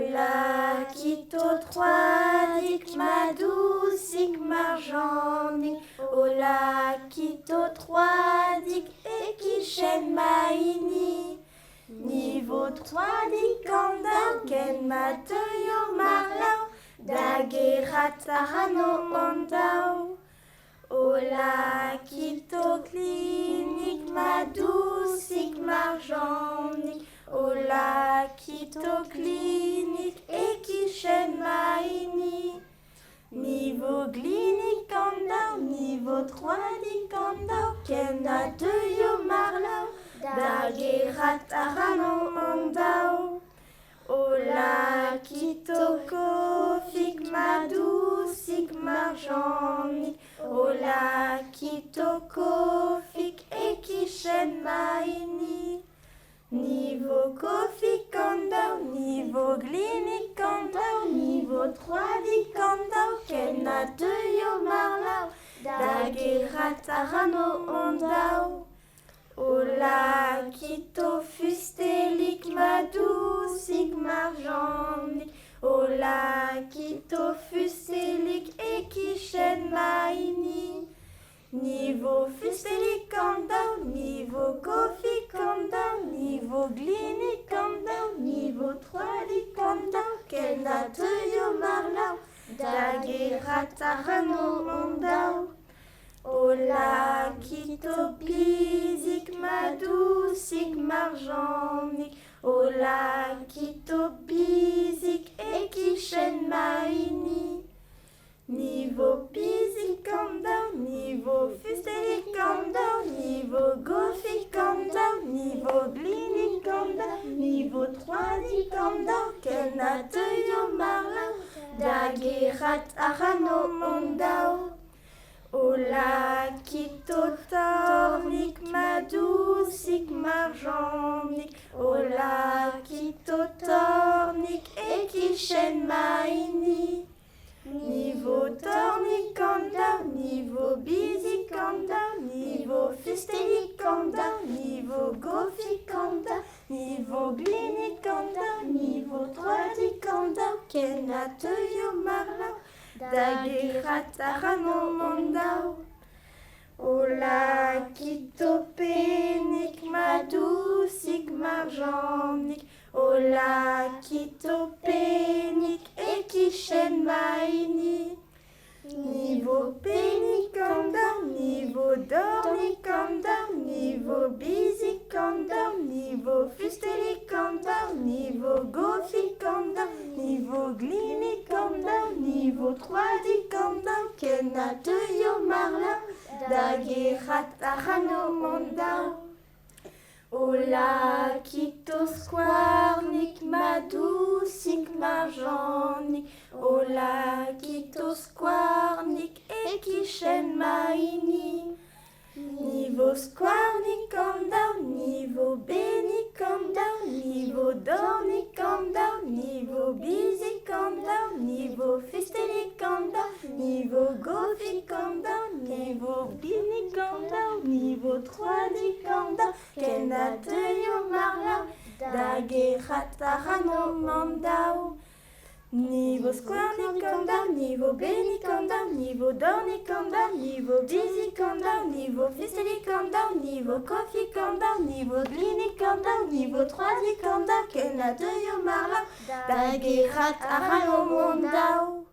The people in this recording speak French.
Ola kito 3 dik madou sik marjanik. Ola kito 3 dik ekishen maini. Niveau 3 dik kandau ken mateyo marlau. Dagerat arano ondau. Ola kito klinik madou sik marjanik. Ola kito klinik ekishen maini. Niveau glinik kandau, niveau 3 dik kandau, ken mateyo marlau. Dagerat arano ondau. Ola kito kofik madou sik marjanik. Ola kito kofik ekishen maini. Niveau kofik kandau, niveau glinik kandau, niveau 3 dik kandau, ken mateyo marlau. Dagerat arano ondau. Ola kito fustelik madou sik marjanik. Ola kito fustelik ekishen maini. Niveau fustelik kandau, niveau kofik kandau, niveau glinik kandau, niveau 3 dik kandau, ken mateyo marlau. Dagerat arano ondau. Ola kito pizik madou sik marjanik. Ola kito pizik ekishen maini. Niveau pizik kandau, niveau fustelik kandau, niveau gofik kandau, niveau glinik kandau, niveau 3 dik kandau, ken mateyo marlau. Dagerat arano ondau. Ola kito tornik madou sik marjanik. Ola kito tornik ekishen maini. Niveau tornik kandau, niveau bizik kandau, niveau fustelik kandau, niveau gofik kandau, niveau glinik kandau, niveau 3 dik kandau, ken mateyo marlau. Dagerat arano ondau. Ola kito penik madou sik marjanik. Ola kito penik ekishen maini. Niveau penik kandau, niveau dornik kandau, niveau bizik kandau, niveau fustelik kandau, niveau gofik kandau, niveau glinik kandau, niveau 3 dik kandau, ken mateyo marlau. Dagerat arano ondau. Ola kito squarnik madou sik marjanik. Ola kito squarnik ekishen maini. Niveau squarnik kandau, niveau benik kandau, niveau dornik kandau, niveau bizik kandau, niveau fustelik kandau, niveau gofik kandau, niveau glinik kandau, niveau 3 dik kandau, ken mateyo marlau. Dagerat arano ondau. Niveau squarnik kandau, niveau benik kandau, niveau dornik kandau, niveau bizik kandau, niveau fustelik kandau, niveau kofik kandau, niveau glinik kandau, niveau 3 dik kandau, ken mateyo marlau. Dagerat arano ondau.